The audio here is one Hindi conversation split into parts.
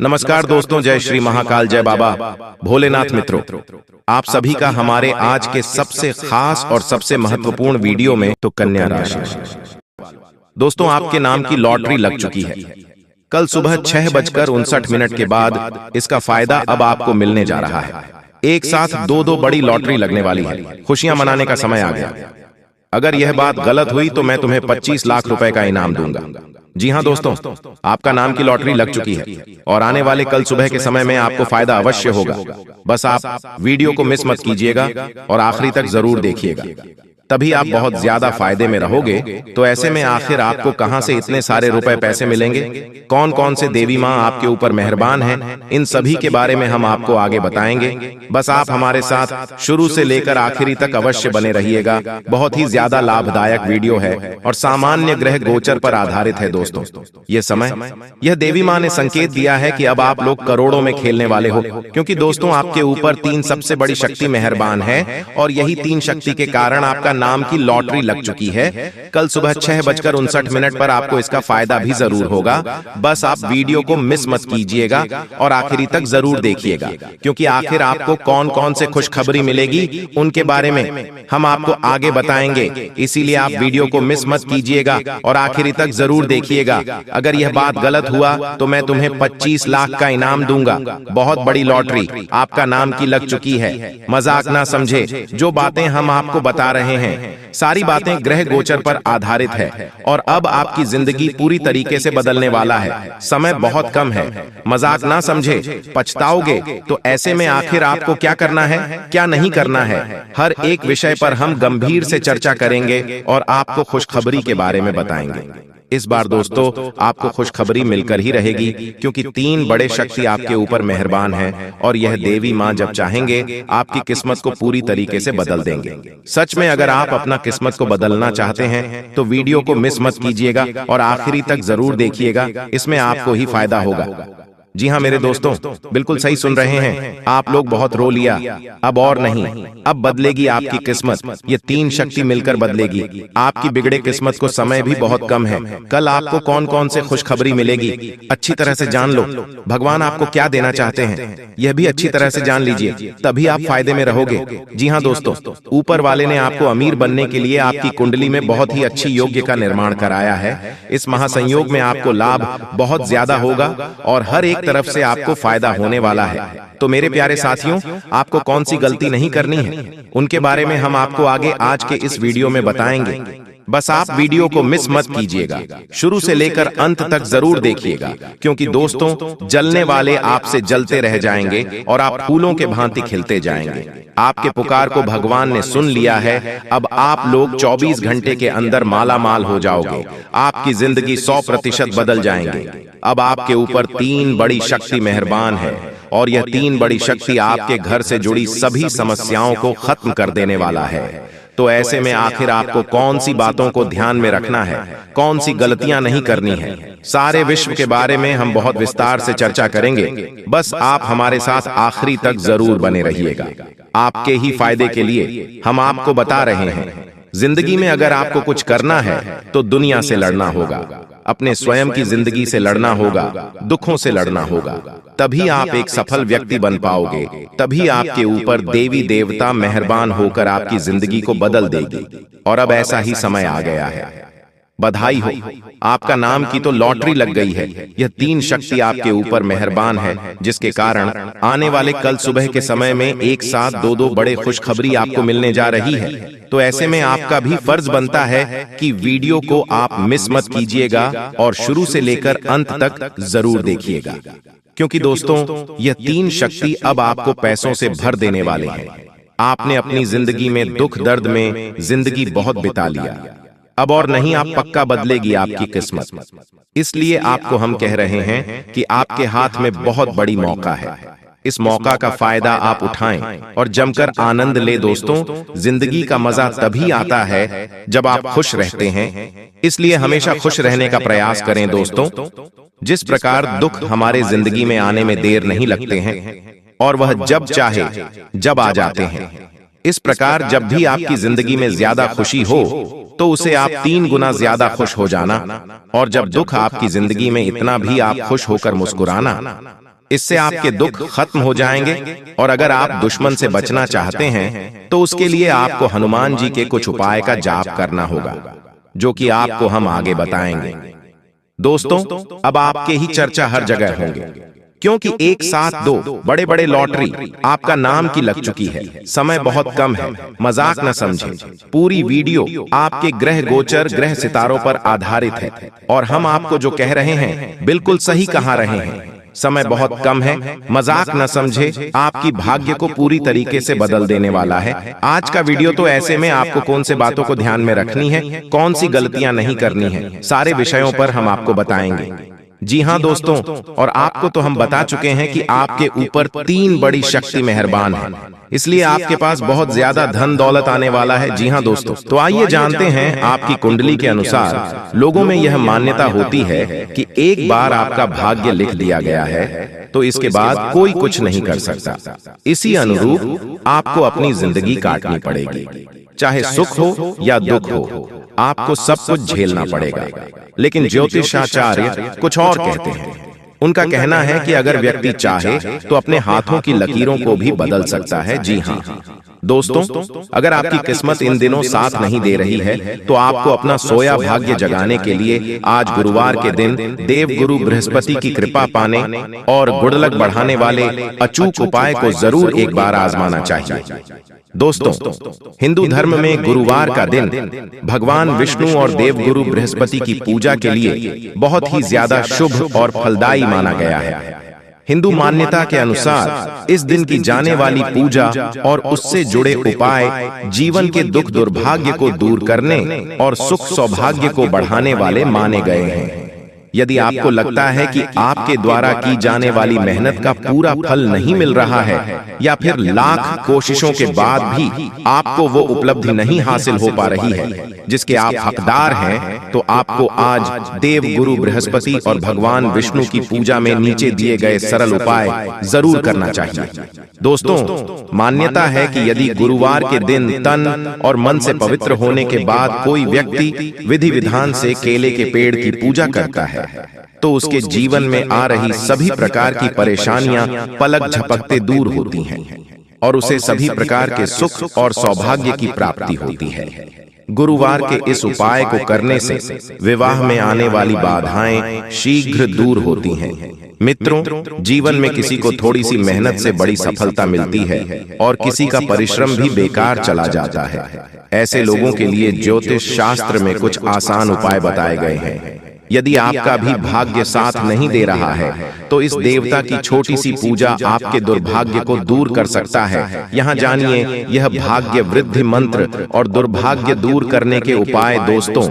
नमस्कार दोस्तों, जय श्री महाकाल, जय बाबा भोलेनाथ। मित्रों, आप सभी का हमारे आज के सबसे खास और सबसे महत्वपूर्ण वीडियो में तो कन्या राशि। दोस्तों, आपके नाम की लॉटरी लग चुकी है। कल सुबह 6:59 के बाद इसका फायदा अब आपको मिलने जा रहा है। एक साथ दो बड़ी लॉटरी लगने वाली है। खुशियां मनाने का समय आ गया। अगर यह बात गलत हुई तो मैं तुम्हें 25 लाख रुपए का इनाम दूंगा। जी हां दोस्तों, आपका नाम की लॉटरी लग चुकी है और आने वाले कल सुबह के समय में आपको फायदा अवश्य होगा। बस आप वीडियो को मिस मत कीजिएगा और आखिरी तक जरूर देखिएगा, तभी आप बहुत ज्यादा फायदे में रहोगे। तो ऐसे में आखिर आपको कहां से इतने सारे रुपए पैसे मिलेंगे, कौन कौन से देवी मां आपके ऊपर मेहरबान हैं, इन सभी के बारे में हम आपको आगे बताएंगे। बस आप हमारे साथ शुरू से लेकर आखिरी तक अवश्य बने रहिएगा। बहुत ही ज्यादा लाभदायक वीडियो है और सामान्य ग्रह गोचर पर आधारित है। दोस्तों, ये समय, यह देवी मां ने संकेत दिया है कि अब आप लोग करोड़ों में खेलने वाले हो, क्योंकि दोस्तों आपके ऊपर 3 सबसे बड़ी शक्ति मेहरबान है और यही 3 शक्ति के कारण आपका नाम की लॉटरी लग चुकी है। कल सुबह 6:59 पर आपको इसका फायदा भी जरूर होगा। बस आप वीडियो को मिस मत कीजिएगा और आखिरी तक जरूर देखिएगा, क्योंकि आखिर आपको कौन कौन से खुशखबरी मिलेगी उनके बारे में हम आपको आगे बताएंगे। इसीलिए आप वीडियो को मिस मत कीजिएगा और आखिरी तक जरूर देखिएगा। अगर यह बात गलत हुआ तो मैं तुम्हें 25 लाख का इनाम दूंगा। बहुत बड़ी लॉटरी आपका नाम की लग चुकी है। मजाक ना समझे, जो बातें हम आपको बता रहे हैं सारी बातें ग्रह गोचर पर आधारित है और अब आपकी जिंदगी पूरी तरीके से बदलने वाला है। समय बहुत कम है, मजाक ना समझे, पछताओगे। तो ऐसे में आखिर आपको क्या करना है, क्या नहीं करना है, हर एक विषय पर हम गंभीर से चर्चा करेंगे और आपको खुशखबरी के बारे में बताएंगे। इस बार दोस्तों आपको खुशखबरी मिलकर ही रहेगी, क्योंकि 3 बड़े शक्ति आपके ऊपर मेहरबान हैं और यह देवी मां जब चाहेंगे आपकी किस्मत को पूरी तरीके से बदल देंगे। सच में अगर आप अपना किस्मत को बदलना चाहते हैं तो वीडियो को मिस मत कीजिएगा और आखिरी तक जरूर देखिएगा, इसमें आपको ही फायदा होगा। जी हाँ मेरे दोस्तों, बिल्कुल सही सुन रहे हैं आप लोग। बहुत रो लिया, अब और नहीं, अब बदलेगी आपकी किस्मत। ये 3 शक्ति मिलकर बदलेगी आपकी बिगड़े किस्मत को। समय भी बहुत कम है। कल आपको कौन कौन से खुशखबरी मिलेगी अच्छी तरह से जान लो। भगवान आपको क्या देना चाहते हैं यह भी अच्छी तरह से जान लीजिए, तभी आप फायदे में रहोगे। जी हाँ दोस्तों, ऊपर वाले ने आपको अमीर बनने के लिए आपकी कुंडली में बहुत ही अच्छी योग्य का निर्माण कराया है। इस महासंयोग में आपको लाभ बहुत ज्यादा होगा और हर एक तरफ से आपको फायदा होने वाला है। तो मेरे प्यारे साथियों, आपको कौन सी गलती नहीं करनी है उनके बारे में हम आपको आगे आज के इस वीडियो में बताएंगे। बस आप वीडियो को मिस मत कीजिएगा, शुरू से लेकर अंत तक जरूर देखिएगा, क्योंकि दोस्तों जलने वाले आपसे जलते रह जाएंगे और आप फूलों के भांति खिलते जाएंगे। आपके पुकार को भगवान ने सुन लिया है। अब आप लोग 24 घंटे के अंदर माला माल हो जाओगे। आपकी जिंदगी 100% बदल जाएंगे। अब आपके ऊपर 3 बड़ी शक्ति मेहरबान है और यह 3 बड़ी शक्ति आपके घर से जुड़ी सभी समस्याओं को खत्म कर देने वाला है। तो ऐसे में आखिर आपको कौन सी बातों को ध्यान में रखना है, कौन सी गलतियां नहीं करनी है, सारे विश्व के बारे में हम बहुत विस्तार से चर्चा करेंगे। बस आप हमारे साथ आखिरी तक जरूर बने रहिएगा। आपके ही फायदे के लिए हम आपको बता रहे हैं। जिंदगी में अगर आपको कुछ करना है तो दुनिया से लड़ना होगा, अपने स्वयं की जिंदगी से लड़ना होगा, दुखों से लड़ना होगा, तभी आप एक सफल व्यक्ति बन पाओगे। तभी आपके ऊपर देवी देवता मेहरबान होकर आपकी जिंदगी को बदल देगी। और अब ऐसा ही समय आ गया है। बधाई हो, आपका नाम की तो लॉटरी लग गई है। यह 3 शक्ति आपके ऊपर मेहरबान है, जिसके कारण आने वाले कल सुबह के समय में एक साथ 2 बड़े खुशखबरी आपको मिलने जा रही है। तो ऐसे में आपका भी फर्ज बनता है कि वीडियो को आप मिस मत कीजिएगा और शुरू से लेकर अंत तक जरूर देखिएगा, क्योंकि दोस्तों यह 3 शक्ति अब आपको पैसों से भर देने वाले हैं। आपने अपनी जिंदगी में दुख दर्द में जिंदगी बहुत बिता लिया, अब और नहीं, आप पक्का बदलेगी आपकी किस्मत। इसलिए आपको हम कह रहे हैं कि आपके हाथ में बहुत बड़ी मौका है। इस मौका का फायदा आप उठाएं और जमकर आनंद ले। दोस्तों, जिंदगी का मजा तभी आता है जब आप खुश रहते हैं, इसलिए हमेशा खुश रहने का प्रयास करें। दोस्तों, जिस प्रकार दुख हमारे जिंदगी में आने में देर नहीं लगते हैं और वह जब चाहे जब आ जाते हैं, इस प्रकार जब भी आपकी जिंदगी में ज्यादा खुशी हो तो उसे आप 3 गुना ज्यादा खुश हो जाना, और जब दुख आपकी जिंदगी में इतना भी आप खुश होकर मुस्कुराना, इससे आपके दुख खत्म हो जाएंगे। और अगर आप दुश्मन से बचना चाहते हैं तो उसके लिए आपको हनुमान जी के कुछ उपाय का जाप करना होगा, जो कि आपको हम आगे बताएंगे। दोस्तों, अब आपके ही चर्चा हर जगह होंगे, क्योंकि एक साथ दो बड़े बड़े लॉटरी आपका नाम की लग चुकी है। समय बहुत कम है, मजाक न समझें। पूरी वीडियो आपके ग्रह गोचर ग्रह सितारों पर आधारित है, और हम आपको जो कह रहे हैं बिल्कुल सही कहा रहे हैं। समय बहुत कम है, मजाक न समझे। आपकी भाग्य को पूरी तरीके से बदल देने वाला है आज का वीडियो। तो ऐसे में आपको कौन से बातों को ध्यान में रखनी है, कौन सी गलतियां नहीं करनी है, सारे विषयों पर हम आपको बताएंगे। जी हाँ दोस्तों, और आपको तो हम बता चुके हैं कि आपके ऊपर 3 बड़ी शक्ति मेहरबान है, इसलिए आपके पास बहुत ज्यादा धन दौलत आने वाला है। जी हाँ दोस्तों, तो आइए जानते हैं। आपकी कुंडली के अनुसार लोगों में यह मान्यता होती है कि एक बार आपका भाग्य लिख दिया गया है तो इसके बाद कोई कुछ नहीं कर सकता। इसी अनुरूप आपको अपनी जिंदगी काटनी पड़ेगी, चाहे सुख हो या दुख हो, आपको सब कुछ झेलना पड़ेगा। लेकिन ज्योतिषाचार्य कुछ और कहते हैं। उनका कहना है कि अगर व्यक्ति चाहे तो अपने हाथों की लकीरों को भी बदल सकता है। जी हाँ दोस्तों, अगर आपकी किस्मत इन दिनों साथ नहीं दे रही है तो आपको अपना सोया भाग्य जगाने के लिए आज गुरुवार के दिन देव गुरु बृहस्पति की कृपा पाने और गुडलक बढ़ाने वाले अचूक उपाय को जरूर एक बार आजमाना चाहिए। दोस्तों, हिंदू धर्म में गुरुवार का दिन भगवान विष्णु और देवगुरु बृहस्पति की पूजा के लिए बहुत ही ज्यादा शुभ और फलदायी माना गया है। हिंदू मान्यता के अनुसार इस दिन की जाने वाली पूजा और उससे जुड़े उपाय जीवन के दुख दुर्भाग्य को दूर करने और सुख सौभाग्य को बढ़ाने वाले माने गए हैं। यदि आपको लगता है कि आपके द्वारा की जाने वाली मेहनत का पूरा फल नहीं मिल रहा है, या फिर लाख कोशिशों के बाद भी आपको वो उपलब्धि नहीं हासिल हो पा रही है जिसके आप हकदार हैं, तो आपको आज देव गुरु बृहस्पति और भगवान विष्णु की पूजा में नीचे दिए गए सरल उपाय जरूर करना चाहिए। दोस्तों, मान्यता है कि यदि गुरुवार के दिन तन और मन से पवित्र होने के बाद कोई व्यक्ति विधि विधान से केले के पेड़ की पूजा करता है तो उसके जीवन में आ रही सभी प्रकार की परेशानियां पलक झपकते दूर होती हैं और उसे सभी प्रकार के सुख और सौभाग्य की प्राप्ति होती है। गुरुवार के इस उपाय को करने से विवाह में आने वाली बाधाएं शीघ्र दूर होती हैं। मित्रों, जीवन में किसी को थोड़ी सी मेहनत से बड़ी सफलता मिलती है और किसी का परिश्रम भी बेकार चला जाता है। ऐसे लोगों के लिए ज्योतिष शास्त्र में कुछ आसान उपाय बताए गए हैं। यदि आपका भी भाग्य साथ नहीं दे रहा है तो इस देवता की छोटी सी पूजा आपके दुर्भाग्य को दूर कर सकता है। यहाँ जानिए यह भाग्य वृद्धि मंत्र और दुर्भाग्य दूर करने के उपाय। दोस्तों,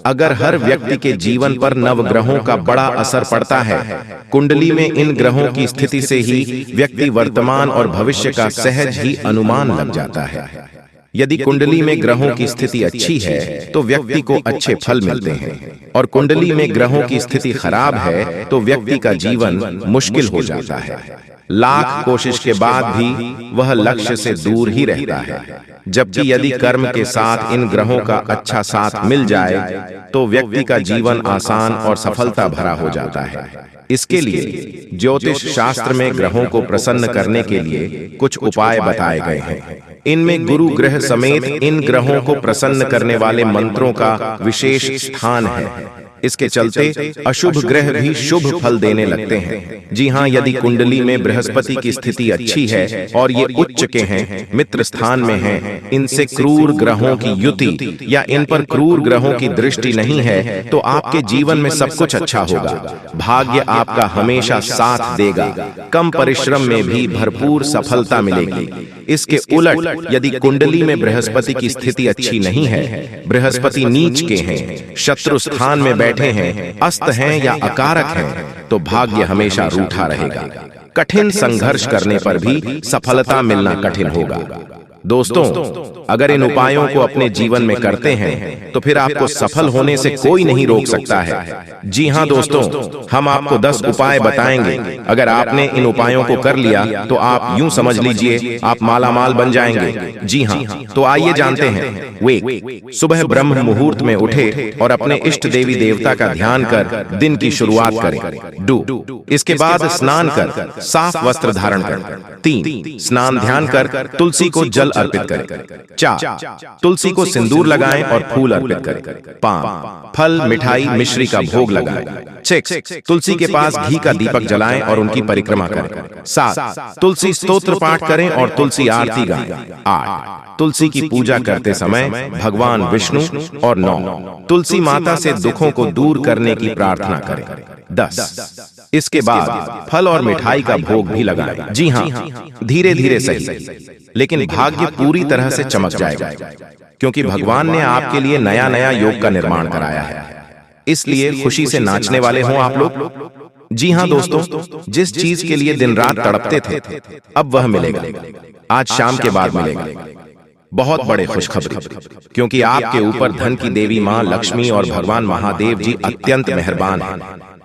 अगर हर व्यक्ति के जीवन पर नवग्रहों का बड़ा असर पड़ता है, कुंडली में इन ग्रहों की स्थिति से ही व्यक्ति वर्तमान और भविष्य का सहज ही अनुमान लग जाता है। यदि कुंडली में ग्रहों की स्थिति अच्छी है तो व्यक्ति को अच्छे फल मिलते हैं, और कुंडली में ग्रहों की स्थिति खराब है तो व्यक्ति का जीवन मुश्किल हो जाता है। लाख कोशिश के बाद भी वह लक्ष्य से दूर ही रहता है। जबकि यदि कर्म के साथ इन ग्रहों का अच्छा साथ मिल जाए तो व्यक्ति का जीवन आसान और सफलता भरा हो जाता है। इसके लिए ज्योतिष शास्त्र में ग्रहों को प्रसन्न करने के लिए कुछ उपाय बताए गए हैं। इनमें गुरु ग्रह समेत इन ग्रहों को प्रसन्न करने वाले मंत्रों का विशेष स्थान है। इसके चलते अशुभ ग्रह भी शुभ फल देने लगते हैं। जी हाँ, यदि कुंडली में बृहस्पति की स्थिति अच्छी है और ये उच्च के हैं, मित्र स्थान में हैं, इनसे क्रूर ग्रहों की युति या इन पर क्रूर ग्रहों की दृष्टि नहीं है तो आपके जीवन में सब कुछ अच्छा होगा। भाग्य आपका हमेशा साथ देगा, कम परिश्रम में भी भरपूर सफलता मिलेगी। इसके उलट यदि कुंडली में बृहस्पति की स्थिति अच्छी नहीं है, बृहस्पति नीच के हैं, शत्रु स्थान में बैठे हैं, अस्त हैं या अकारक हैं, तो भाग्य हमेशा रूठा रहेगा। कठिन संघर्ष करने पर भी सफलता मिलना कठिन होगा। दोस्तों, अगर इन उपायों को अपने जीवन में करते हैं तो फिर आपको सफल होने से कोई नहीं रोक सकता है। जी हाँ दोस्तों, हम आपको 10 उपाय बताएंगे। अगर आपने इन उपायों को कर लिया तो आप यूं समझ लीजिए आप मालामाल बन जाएंगे। जी हाँ, तो आइए जानते हैं। वे सुबह ब्रह्म मुहूर्त में उठे और अपने इष्ट देवी देवता का ध्यान कर दिन की शुरुआत करें। डू इसके बाद स्नान कर साफ वस्त्र धारण करें। 3 स्नान ध्यान कर तुलसी को जल अर्पित करें। 4 तुलसी को सिंदूर लगाएं और फूल अर्पित करें। 5 फल मिठाई मिश्री का भोग लगाएं। 6 तुलसी के पास घी का दीपक जलाएं और उनकी परिक्रमा करें। 7 तुलसी स्तोत्र पाठ करें और तुलसी आरती गाएं। 8 तुलसी की पूजा करते समय भगवान विष्णु और 9 तुलसी माता से दुखों को दूर करने की प्रार्थना करें। 10 इसके बाद फल और मिठाई का भोग भी लगाएं। जी हाँ, धीरे धीरे सही, लेकिन भाग्य पूरी तरह से चमक जाएगा, क्योंकि भगवान ने आपके लिए नया नया योग का निर्माण कराया है। इसलिए खुशी से नाचने वाले हों आप लोग। जी हाँ दोस्तों, जिस चीज के लिए दिन रात तड़पते थे अब वह मिलेगा, आज शाम के बाद मिलेगा। बहुत बड़े खुशखबरी, क्योंकि आपके ऊपर धन की देवी मां लक्ष्मी और भगवान महादेव जी अत्यंत मेहरबान हैं,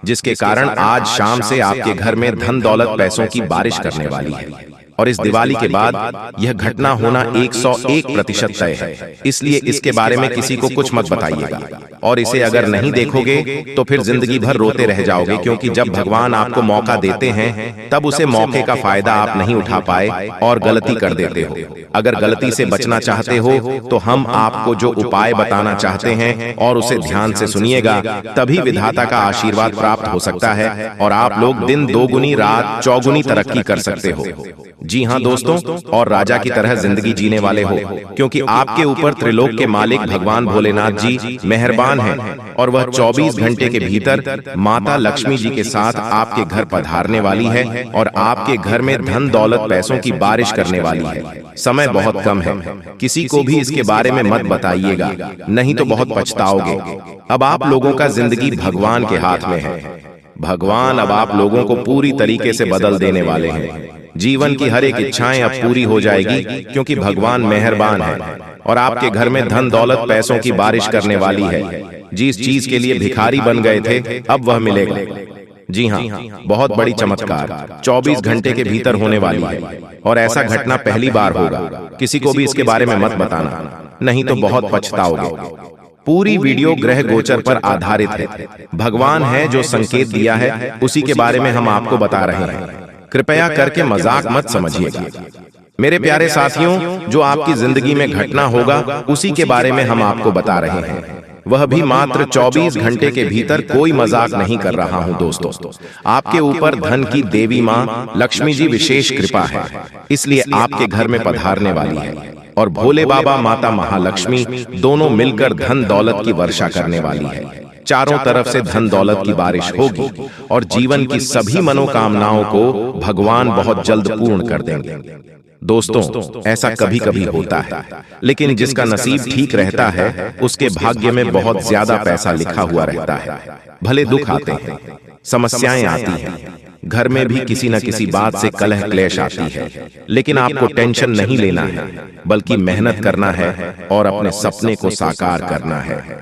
जिसके कारण आज शाम से आपके घर में धन दौलत पैसों की बारिश करने वाली है। और इस दिवाली के बाद यह घटना होना 101% तय है। इसलिए इसके बारे में किसी को कुछ मत बताइएगा, और इसे अगर नहीं देखोगे तो फिर जिंदगी भर रोते रह जाओगे, क्योंकि जब भगवान आपको मौका देते हैं तब उसे मौके का फायदा आप नहीं उठा पाए और गलती कर देते हो। अगर गलती से बचना चाहते हो तो हम आपको जो उपाय बताना चाहते हैं और उसे ध्यान से सुनिएगा, तभी विधाता का आशीर्वाद प्राप्त हो सकता है और आप लोग दिन दोगुनी रात चौगुनी तरक्की कर सकते हो। जी हाँ दोस्तों, और राजा की तरह जिंदगी जीने वाले हो, क्योंकि आपके ऊपर त्रिलोक के मालिक भगवान भोलेनाथ जी मेहरबान हैं और वह 24 घंटे के भीतर माता लक्ष्मी जी के साथ आपके घर पधारने वाली है और आपके घर में धन दौलत पैसों की बारिश करने वाली है। समय बहुत कम है, किसी को भी इसके बारे में मत बताइएगा, नहीं तो बहुत पछताओगे। अब आप लोगों का जिंदगी भगवान के हाथ में है। भगवान अब आप लोगों को पूरी तरीके से बदल देने वाले हैं। जीवन की हर एक इच्छाएं अब पूरी हो जाएगी, क्योंकि भगवान मेहरबान है और आपके घर में धन दौलत पैसों की बारिश करने वाली है। जिस चीज के लिए भिखारी बन गए थे अब वह मिलेगा। जी हाँ, बहुत बड़ी चमत्कार 24 घंटे के भीतर होने वाली है, और ऐसा घटना पहली बार होगा। किसी को भी इसके बारे में मत बताना, नहीं तो बहुत पछताओगे। पूरी वीडियो ग्रह गोचर पर आधारित है। भगवान है जो संकेत दिया है, उसी के बारे में हम आपको बता रहे हैं। कृपया करके मजाक मत समझिएगा। मेरे प्यारे साथियों, जो आपकी जिंदगी में घटना होगा उसी के बारे में हम आपको बता रहे हैं, वह भी मात्र 24 घंटे के भीतर। कोई मजाक नहीं कर रहा हूं दोस्तों। आपके ऊपर धन की देवी मां लक्ष्मी जी विशेष कृपा है, इसलिए आपके घर में पधारने वाली है और भोले बाबा माता महालक्ष्मी दोनों मिलकर धन दौलत की वर्षा करने वाली है। चारों तरफ से धन दौलत की बारिश होगी और जीवन की सभी मनोकामनाओं को भगवान बहुत जल्द पूर्ण कर देंगे। दोस्तों, ऐसा कभी कभी होता है, लेकिन जिसका नसीब ठीक रहता है उसके भाग्य में बहुत ज्यादा पैसा लिखा हुआ रहता है। भले दुख आते हैं, समस्याएं आती हैं, घर में भी किसी न किसी बात से कलह क्लेश आती है, लेकिन आपको टेंशन नहीं लेना है, बल्कि मेहनत करना है और अपने सपने को साकार करना है।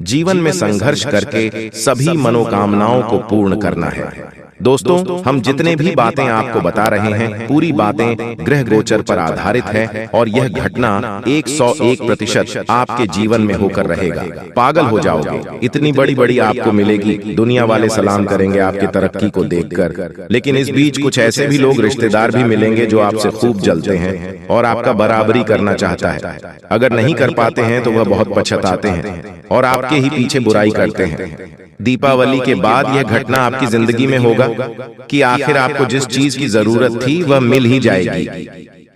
जीवन में संघर्ष करके सभी मनोकामनाओं को पूर्ण करना है। दोस्तों, हम जितने भी बातें आपको बता रहे हैं, पूरी बातें ग्रह गोचर पर आधारित है और यह घटना 101% आपके जीवन में होकर रहेगा। पागल हो जाओगे, इतनी बड़ी बड़ी आपको मिलेगी, दुनिया वाले सलाम करेंगे आपकी तरक्की को देखकर। लेकिन इस बीच कुछ ऐसे भी लोग रिश्तेदार भी मिलेंगे जो आपसे खूब जलते हैं और आपका बराबरी करना चाहता है। अगर नहीं कर पाते हैं तो वह बहुत पछताते हैं और आपके ही पीछे बुराई करते हैं। दीपावली के बाद यह घटना आपकी जिंदगी में होगा कि आखिर आपको जिस चीज की जरूरत थी वह मिल ही जाएगी,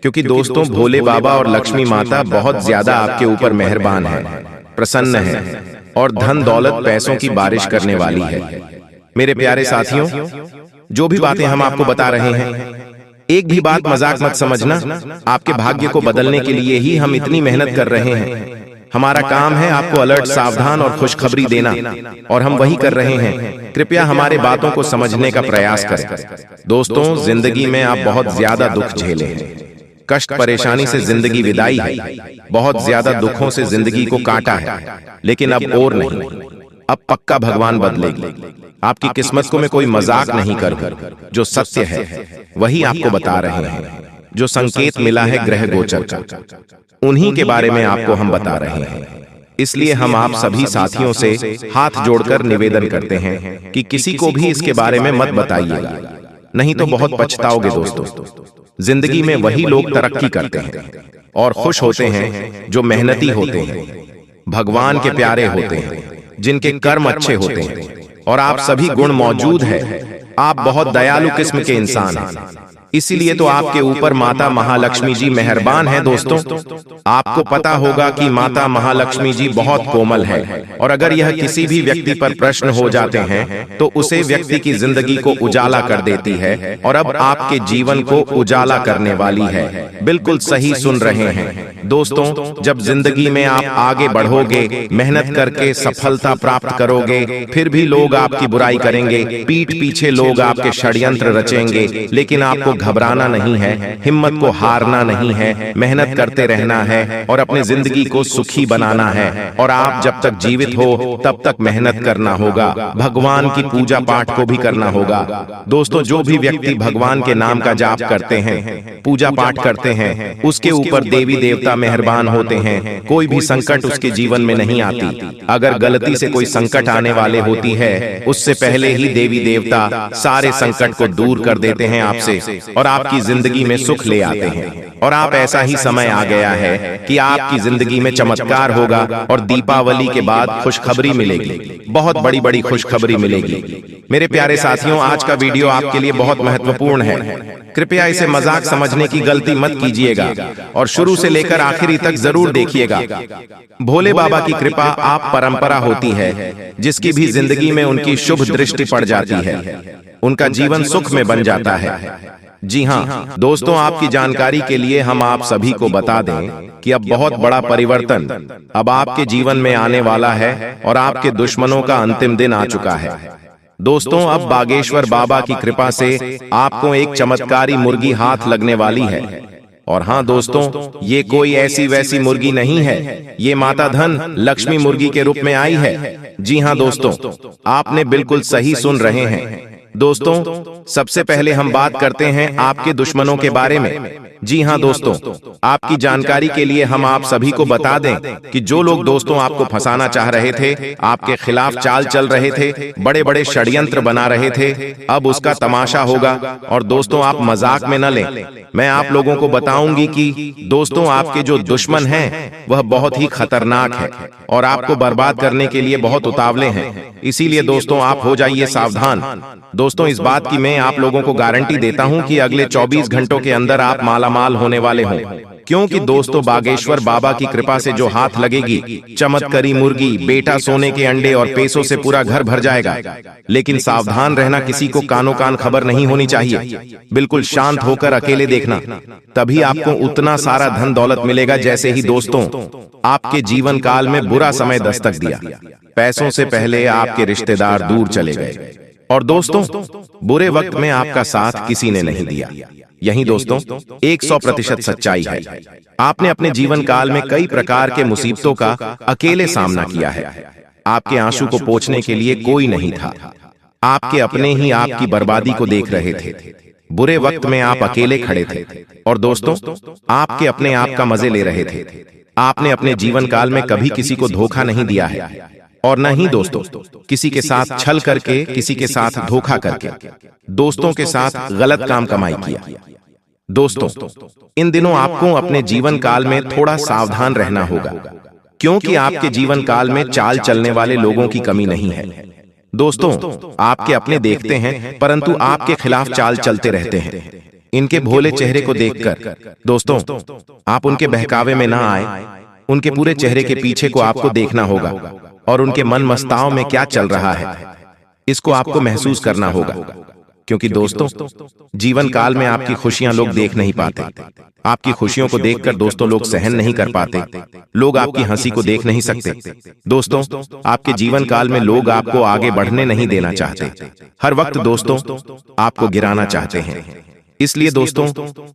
क्योंकि दोस्तों भोले बाबा और लक्ष्मी माता बहुत ज्यादा आपके ऊपर मेहरबान है, प्रसन्न है और धन दौलत पैसों की बारिश करने वाली है। मेरे प्यारे साथियों, जो भी बातें हम आपको बता रहे हैं, एक भी बात मजाक मत समझना। आपके भाग्य को बदलने के लिए ही हम इतनी मेहनत कर रहे हैं। हमारा काम है आपको अलर्ट, सावधान और खुशखबरी देना, और हम वही कर रहे हैं। कृपया हमारे बातों को समझने का प्रयास करें। दोस्तों, जिंदगी में आप बहुत ज्यादा दुख झेले हैं, कष्ट परेशानी से जिंदगी विदाई है, बहुत ज्यादा दुखों से जिंदगी को काटा है, लेकिन अब और नहीं, अब पक्का भगवान बदलेगी। आपकी किस्मत को मैं कोई मजाक नहीं करूं, जो सत्य है वही आपको बता रहे हैं। जो संकेत मिला है ग्रह गोचर का, उन्हीं के बारे में आपको हम बता रहे हैं। इसलिए हम आप सभी साथियों से हाथ जोड़कर निवेदन करते हैं कि किसी को भी इसके बारे में मत बताइएगा, नहीं तो बहुत पछताओगे दोस्तों। जिंदगी में वही लोग तरक्की करते हैं और खुश होते हैं जो मेहनती होते हैं, भगवान के प्यारे होते हैं, जिनके कर्म अच्छे होते हैं। और आप सभी गुण मौजूद है। आप बहुत दयालु किस्म के इंसान हैं, इसीलिए तो आपके ऊपर माता महालक्ष्मी जी मेहरबान है दोस्तों। आपको पता होगा कि माता महालक्ष्मी जी बहुत कोमल है, और अगर यह किसी भी व्यक्ति पर प्रश्न हो जाते हैं तो उसे व्यक्ति की जिंदगी को उजाला कर देती है, और अब आपके जीवन को उजाला करने वाली है। बिल्कुल सही सुन रहे हैं दोस्तों। जब जिंदगी में आप आगे बढ़ोगे, मेहनत करके सफलता प्राप्त करोगे, फिर भी लोग आपकी बुराई करेंगे, पीठ पीछे लोग आपके षड्यंत्र रचेंगे, लेकिन आपको घबराना नहीं है, हिम्मत को हारना नहीं है, मेहनत करते रहना है और अपनी जिंदगी को सुखी बनाना है। और आप जब तक जीवित हो तब तक मेहनत करना होगा, भगवान की पूजा पाठ को भी करना होगा दोस्तों। जो भी व्यक्ति भगवान के नाम का जाप करते हैं, पूजा पाठ करते हैं, उसके ऊपर देवी देवता मेहरबान होते हैं, कोई भी संकट उसके जीवन में नहीं आती। अगर गलती से कोई संकट आने वाले होती है, उससे पहले ही देवी देवता सारे संकट को दूर कर देते हैं आपसे, और आपकी जिंदगी में सुख ले आते हैं। और आप ऐसा ही समय आ गया है कि आपकी जिंदगी में चमत्कार होगा, और दीपावली के बाद खुशखबरी मिलेगी, बहुत बड़ी बड़ी खुशखबरी मिलेगी। मेरे प्यारे साथियों, आज का वीडियो आपके लिए बहुत महत्वपूर्ण है। कृपया इसे मजाक समझने की गलती मत कीजिएगा और शुरू से लेकर आखिरी तक जरूर देखिएगा। भोले बाबा की कृपा आप परंपरा होती है, जिसकी भी जिंदगी में उनकी शुभ दृष्टि पड़ जाती है, उनका जीवन सुख में बन जाता है। जी हाँ दोस्तों, आपकी जानकारी के लिए हम आप सभी को बता दें कि अब बहुत बड़ा परिवर्तन अब आपके जीवन में आने वाला है, और आपके दुश्मनों का अंतिम दिन आ चुका है दोस्तों। अब बागेश्वर बाबा की कृपा से आपको एक चमत्कारी मुर्गी हाथ लगने वाली है। और हाँ दोस्तों, ये कोई ऐसी वैसी मुर्गी नहीं है, ये माता धन लक्ष्मी मुर्गी के रूप में आई है। जी हाँ दोस्तों, आपने बिल्कुल सही सुन रहे हैं दोस्तों। सबसे पहले हम बात करते हैं आपके दुश्मनों के बारे में। जी हाँ दोस्तों, आपकी जानकारी के लिए हम आप सभी को बता दें कि जो लोग दोस्तों आपको फंसाना चाह रहे थे, आपके खिलाफ चाल चल रहे थे, बड़े बड़े षड्यंत्र बना रहे थे, अब उसका तमाशा होगा। और दोस्तों, आप मजाक में न लें, मैं आप लोगों को बताऊंगी कि दोस्तों आपके जो दुश्मन हैं वह बहुत ही खतरनाक है और आपको बर्बाद करने के लिए बहुत उतावले हैं। इसीलिए दोस्तों आप हो जाइए सावधान। दोस्तों, इस बात की मैं आप लोगों को गारंटी देता हूं कि अगले 24 घंटों के अंदर आप मालामाल होने वाले हों, क्योंकि दोस्तों बागेश्वर बाबा की कृपा से जो हाथ लगेगी, चमत्कारी मुर्गी, बेटा सोने के अंडे और पैसों से पूरा घर भर जाएगा। लेकिन सावधान रहना, किसी को कानो कान खबर नहीं होनी चाहिए, बिल्कुल शांत होकर अकेले देखना, तभी आपको उतना सारा धन दौलत मिलेगा जैसे ही दोस्तों आपके जीवन काल में बुरा समय दस्तक दिया, पैसों से पहले आपके रिश्तेदार दूर चले गए, और दोस्तों बुरे वक्त में आपका साथ किसी ने नहीं दिया। यही दोस्तों 100% सच्चाई है। आपने अपने जीवन काल में कई प्रकार के मुसीबतों का अकेले सामना किया है। आपके आंसू को पोंछने के लिए कोई नहीं था, आपके अपने ही आपकी बर्बादी को देख रहे थे। बुरे वक्त में आप अकेले खड़े थे, और दोस्तों आपके अपने आप का मजे ले रहे थे। आपने अपने जीवन काल में कभी किसी को धोखा नहीं दिया है, और न ही दोस्तों किसी के साथ छल करके, किसी के साथ धोखा करके, दोस्तों के साथ गलत काम कमाई किया। दोस्तों इन दिनों आपको अपने जीवन काल में थोड़ा सावधान रहना होगा, क्योंकि आपके जीवन काल में चाल चलने वाले लोगों की कमी नहीं है। दोस्तों आपके अपने देखते हैं, परंतु आपके खिलाफ चाल चलते रहते हैं। इनके भोले चेहरे को देखकर दोस्तों आप उनके बहकावे में ना आए, उनके पूरे चेहरे के पीछे को आपको देखना होगा, और उनके मन मस्ताओं में क्या चल रहा है इसको आपको महसूस करना होगा। क्योंकि दोस्तों जीवन काल में आपकी खुशियां लोग देख नहीं पाते, आपकी खुशियों को देखकर दोस्तों लोग सहन नहीं कर पाते, लोग आपकी हंसी को देख नहीं सकते। दोस्तों आपके जीवन काल में लोग आपको आगे बढ़ने नहीं देना चाहते, हर वक्त दोस्तों आपको गिराना चाहते हैं। इसलिए दोस्तों,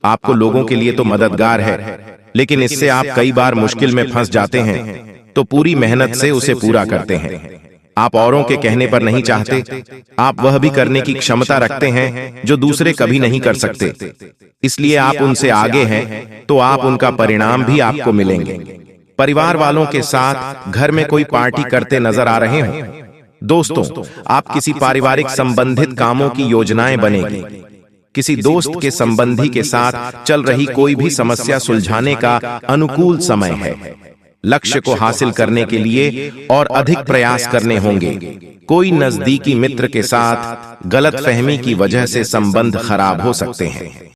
आपको लोगों के लिए तो मददगार है, लेकिन इससे आप कई बार मुश्किल में फंस जाते हैं, तो पूरी मेहनत से उसे पूरा करते हैं। आप औरों के कहने पर नहीं चाहते, आप वह भी करने की क्षमता रखते हैं जो दूसरे कभी नहीं कर सकते। इसलिए आप उनसे आगे हैं, तो आप उनका परिणाम भी आपको मिलेंगे। परिवार वालों के साथ घर में कोई पार्टी करते नजर आ रहे हो दोस्तों, आप किसी पारिवारिक संबंधित कामों की योजनाएं बनेगी। किसी दोस्त के संबंधी के साथ चल रही कोई भी समस्या सुलझाने का अनुकूल समय है। लक्ष्य को हासिल करने के लिए और अधिक प्रयास करने होंगे। कोई नजदीकी मित्र के साथ गलतफहमी की वजह से संबंध खराब हो सकते हैं।